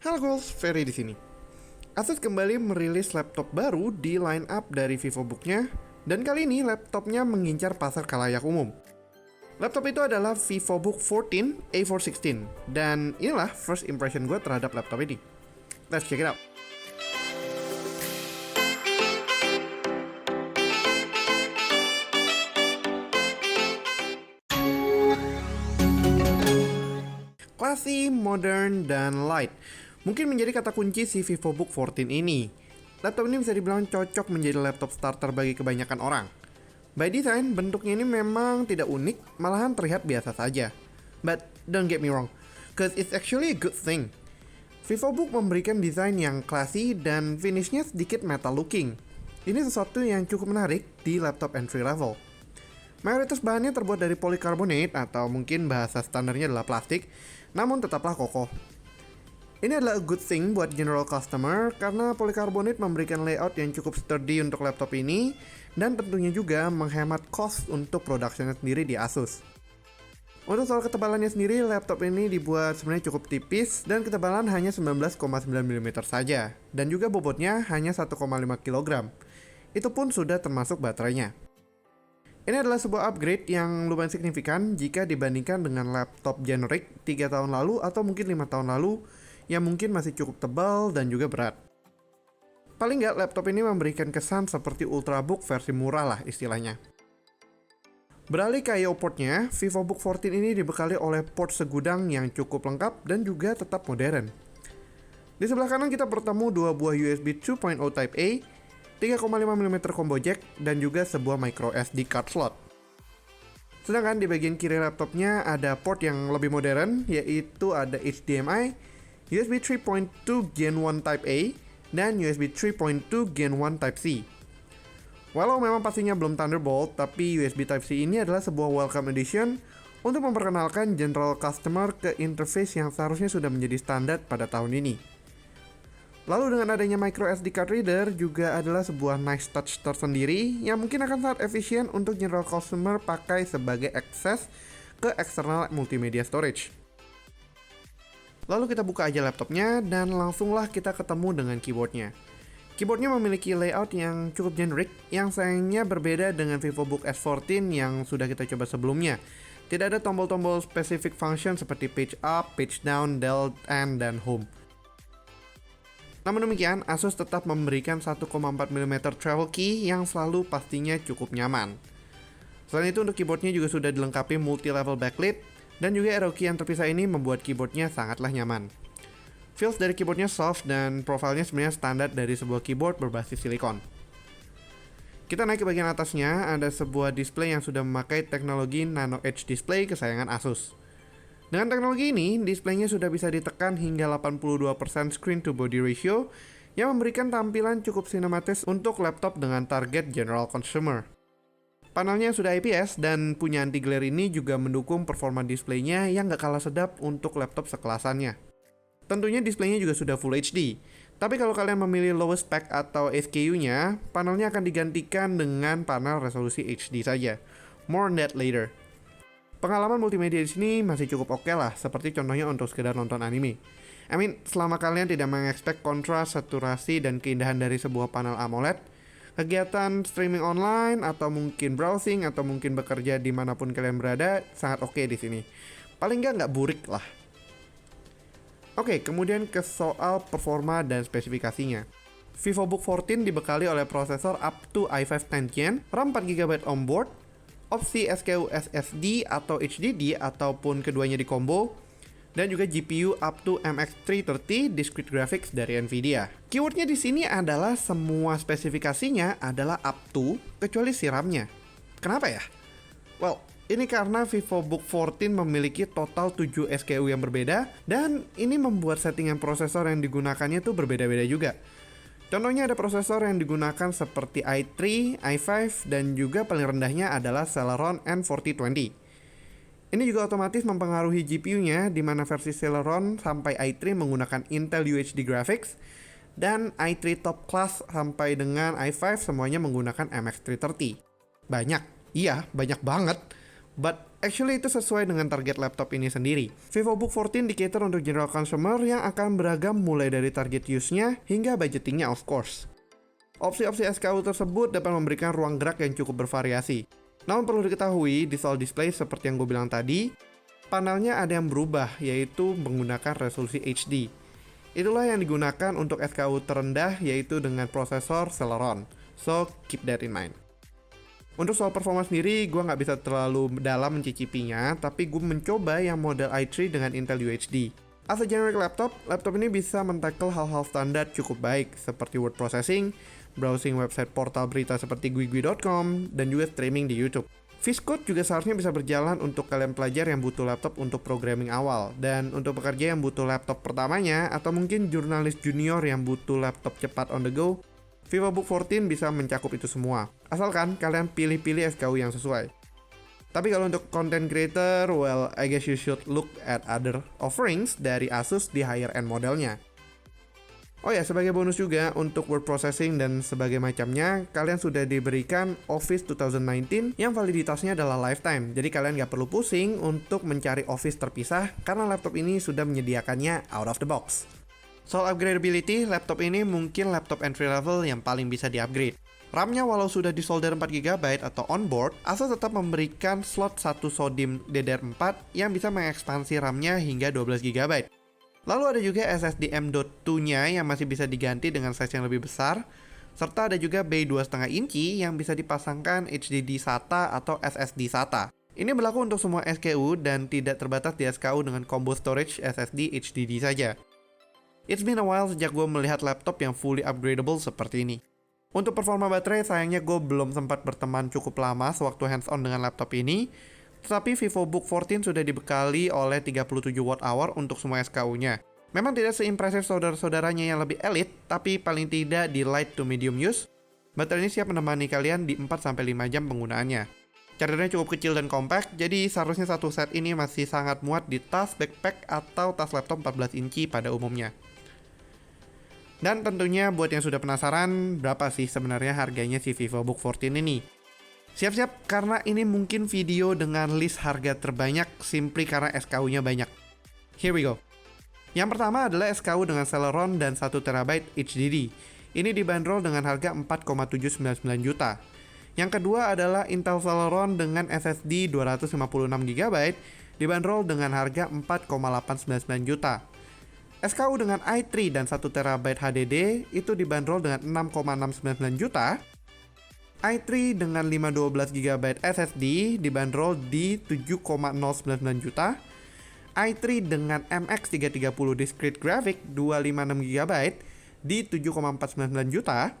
Halo Goals, Ferry di sini. Asus kembali merilis laptop baru di line up dari VivoBook-nya, dan kali ini laptopnya mengincar pasar khalayak umum. Laptop itu adalah VivoBook 14 A416, dan inilah first impression gue terhadap laptop ini. Let's check it out. Classy, modern, dan light mungkin menjadi kata kunci si VivoBook 14 ini. Laptop ini bisa dibilang cocok menjadi laptop starter bagi kebanyakan orang. By design, bentuknya ini memang tidak unik, malahan terlihat biasa saja. But don't get me wrong, cause it's actually a good thing. VivoBook memberikan desain yang classy dan finishnya sedikit metal looking. Ini sesuatu yang cukup menarik di laptop entry level. Mayoritas bahannya terbuat dari polycarbonate atau mungkin bahasa standarnya adalah plastik, namun tetaplah kokoh. Ini adalah a good thing buat general customer karena polycarbonate memberikan layout yang cukup sturdy untuk laptop ini dan tentunya juga menghemat cost untuk productionnya sendiri di Asus. Untuk soal ketebalannya sendiri, laptop ini dibuat sebenarnya cukup tipis dan ketebalan hanya 19,9 mm saja dan juga bobotnya hanya 1,5 kg. Itu pun sudah termasuk baterainya. Ini adalah sebuah upgrade yang lumayan signifikan jika dibandingkan dengan laptop generik 3 tahun lalu atau mungkin 5 tahun lalu yang mungkin masih cukup tebal dan juga berat. Paling nggak laptop ini memberikan kesan seperti Ultrabook versi murah lah istilahnya. Beralih ke I/O portnya, VivoBook 14 ini dibekali oleh port segudang yang cukup lengkap dan juga tetap modern. Di sebelah kanan kita bertemu dua buah USB 2.0 Type A, 3,5 mm combo jack, dan juga sebuah micro SD card slot. Sedangkan di bagian kiri laptopnya ada port yang lebih modern, yaitu ada HDMI, USB 3.2 Gen 1 Type A, dan USB 3.2 Gen 1 Type C. Walau memang pastinya belum Thunderbolt, tapi USB Type C ini adalah sebuah welcome addition untuk memperkenalkan general customer ke interface yang seharusnya sudah menjadi standar pada tahun ini. Lalu dengan adanya micro SD card reader juga adalah sebuah nice touch tersendiri yang mungkin akan sangat efisien untuk general customer pakai sebagai akses ke external multimedia storage. Lalu kita buka aja laptopnya dan langsunglah kita ketemu dengan keyboardnya. Keyboardnya memiliki layout yang cukup generik yang sayangnya berbeda dengan VivoBook S14 yang sudah kita coba sebelumnya. Tidak ada tombol-tombol specific function seperti page up, page down, delete, and dan home. Namun demikian, Asus tetap memberikan 1,4 mm travel key yang selalu pastinya cukup nyaman. Selain itu untuk keyboardnya juga sudah dilengkapi multi-level backlit, dan juga arrow key yang terpisah ini membuat keyboardnya sangatlah nyaman. Feels dari keyboardnya soft dan profilnya sebenarnya standar dari sebuah keyboard berbasis silikon. Kita naik ke bagian atasnya, ada sebuah display yang sudah memakai teknologi Nano Edge Display kesayangan Asus. Dengan teknologi ini, displaynya sudah bisa ditekan hingga 82% screen to body ratio yang memberikan tampilan cukup sinematis untuk laptop dengan target general consumer. Panelnya sudah IPS dan punya anti-glare ini juga mendukung performa displaynya yang gak kalah sedap untuk laptop sekelasannya. Tentunya displaynya juga sudah Full HD, tapi kalau kalian memilih lowest spec atau SKU-nya, panelnya akan digantikan dengan panel resolusi HD saja. More on that later. Pengalaman multimedia di sini masih cukup oke lah, seperti contohnya untuk sekedar nonton anime. Selama kalian tidak mengekspek kontras, saturasi, dan keindahan dari sebuah panel AMOLED, kegiatan streaming online, atau mungkin browsing, atau mungkin bekerja dimanapun kalian berada, sangat oke di sini. Paling nggak burik lah. Oke, kemudian ke soal performa dan spesifikasinya. VivoBook 14 dibekali oleh prosesor up to i5 10th Gen, RAM 4GB onboard, opsi SKU SSD atau HDD ataupun keduanya di combo, dan juga GPU up to MX330 Discrete Graphics dari Nvidia. Keywordnya di sini adalah semua spesifikasinya adalah up to kecuali si RAM-nya. Kenapa ya? Well, ini karena VivoBook 14 memiliki total 7 SKU yang berbeda dan ini membuat settingan prosesor yang digunakannya tuh berbeda-beda juga. Contohnya ada prosesor yang digunakan seperti i3, i5, dan juga paling rendahnya adalah Celeron N4020. Ini juga otomatis mempengaruhi GPU-nya, di mana versi Celeron sampai i3 menggunakan Intel UHD Graphics, dan i3 top class sampai dengan i5 semuanya menggunakan MX330. Banyak, iya banyak banget, but Actually itu sesuai dengan target laptop ini sendiri. VivoBook 14 di-cater untuk general consumer yang akan beragam mulai dari target use-nya hingga budgetingnya of course. Opsi-opsi SKU tersebut dapat memberikan ruang gerak yang cukup bervariasi. Namun perlu diketahui, di soal display seperti yang gue bilang tadi, panelnya ada yang berubah, yaitu menggunakan resolusi HD. Itulah yang digunakan untuk SKU terendah, yaitu dengan prosesor Celeron. So, keep that in mind. Untuk soal performa sendiri, gue nggak bisa terlalu dalam mencicipinya, tapi gue mencoba yang model i3 dengan Intel UHD. As a generic laptop ini bisa men-tackle hal-hal standar cukup baik, seperti word processing, browsing website portal berita seperti guigui.com, dan juga streaming di YouTube. VS Code juga seharusnya bisa berjalan untuk kalian pelajar yang butuh laptop untuk programming awal, dan untuk pekerja yang butuh laptop pertamanya, atau mungkin jurnalis junior yang butuh laptop cepat on the go, VivoBook 14 bisa mencakup itu semua. Asalkan kalian pilih-pilih SKU yang sesuai. Tapi kalau untuk content creator, well, I guess you should look at other offerings dari Asus di higher end modelnya. Oh ya, sebagai bonus juga untuk word processing dan sebagai macamnya, kalian sudah diberikan Office 2019 yang validitasnya adalah lifetime. Jadi kalian nggak perlu pusing untuk mencari Office terpisah karena laptop ini sudah menyediakannya out of the box. Soal upgradability, laptop ini mungkin laptop entry level yang paling bisa di-upgrade. RAM-nya walau sudah disolder 4GB atau onboard, Asus tetap memberikan slot 1 SODIMM DDR4 yang bisa mengekspansi RAM-nya hingga 12GB. Lalu ada juga SSD M.2-nya yang masih bisa diganti dengan size yang lebih besar, serta ada juga bay 2,5 inci yang bisa dipasangkan HDD SATA atau SSD SATA. Ini berlaku untuk semua SKU dan tidak terbatas di SKU dengan combo storage SSD HDD saja. It's been a while sejak gue melihat laptop yang fully upgradable seperti ini. Untuk performa baterai, sayangnya gue belum sempat berteman cukup lama sewaktu hands-on dengan laptop ini, tetapi VivoBook 14 sudah dibekali oleh 37 Wh untuk semua SKU-nya. Memang tidak seimpresif saudara-saudaranya yang lebih elit, tapi paling tidak di light to medium use, baterai ini siap menemani kalian di 4-5 jam penggunaannya. Chargernya cukup kecil dan compact, jadi seharusnya satu set ini masih sangat muat di tas, backpack, atau tas laptop 14 inci pada umumnya. Dan tentunya buat yang sudah penasaran, berapa sih sebenarnya harganya si VivoBook 14 ini? Siap-siap karena ini mungkin video dengan list harga terbanyak simply karena SKU-nya banyak. Here we go. Yang pertama adalah SKU dengan Celeron dan 1TB HDD. Ini dibanderol dengan harga 4,799 juta. Yang kedua adalah Intel Celeron dengan SSD 256GB dibanderol dengan harga 4,899 juta. SKU dengan i3 dan 1TB HDD itu dibanderol dengan 6,699 juta. i3 dengan 512GB SSD dibanderol di 7,099 juta. i3 dengan MX330 discrete graphic 256GB di 7,499 juta.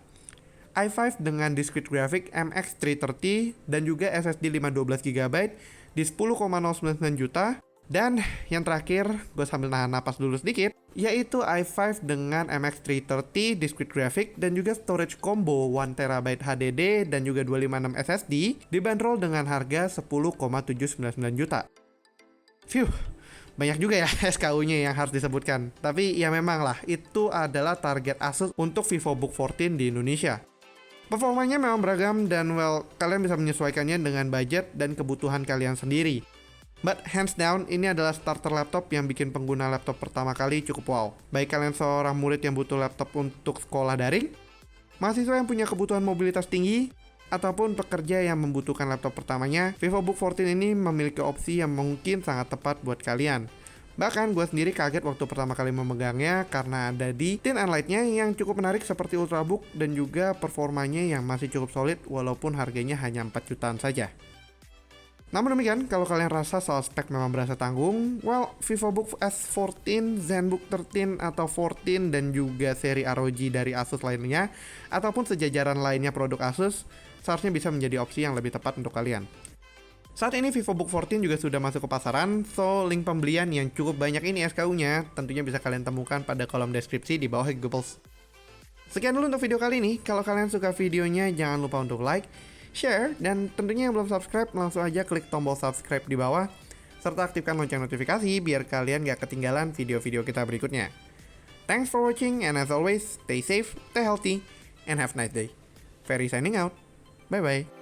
i5 dengan discrete graphic MX330 dan juga SSD 512GB di 10,099 juta. Dan yang terakhir, gue sambil nahan napas dulu sedikit, yaitu i5 dengan MX330 discrete graphic dan juga storage combo 1TB HDD dan juga 256 SSD dibanderol dengan harga 10,799 juta. Phew, banyak juga ya SKU-nya yang harus disebutkan. Tapi ya memang lah, itu adalah target Asus untuk VivoBook 14 di Indonesia. Performanya memang beragam dan well, kalian bisa menyesuaikannya dengan budget dan kebutuhan kalian sendiri. But hands down, ini adalah starter laptop yang bikin pengguna laptop pertama kali cukup wow. Baik kalian seorang murid yang butuh laptop untuk sekolah daring, mahasiswa yang punya kebutuhan mobilitas tinggi, ataupun pekerja yang membutuhkan laptop pertamanya, VivoBook 14 ini memiliki opsi yang mungkin sangat tepat buat kalian. Bahkan gue sendiri kaget waktu pertama kali memegangnya karena ada di thin and light-nya yang cukup menarik seperti Ultrabook dan juga performanya yang masih cukup solid walaupun harganya hanya 4 jutaan saja. Namun demikian, kalau kalian rasa soal spek memang berasa tanggung, well, VivoBook S14, ZenBook 13 atau 14 dan juga seri ROG dari Asus lainnya, ataupun sejajaran lainnya produk Asus, seharusnya bisa menjadi opsi yang lebih tepat untuk kalian. Saat ini VivoBook 14 juga sudah masuk ke pasaran, so link pembelian yang cukup banyak ini SKU-nya tentunya bisa kalian temukan pada kolom deskripsi di bawah Googles. Sekian dulu untuk video kali ini, kalau kalian suka videonya jangan lupa untuk like, share, dan tentunya yang belum subscribe langsung aja klik tombol subscribe di bawah serta aktifkan lonceng notifikasi biar kalian gak ketinggalan video-video kita berikutnya. Thanks for watching and as always, stay safe, stay healthy, and have a nice day. Ferry signing out. Bye bye.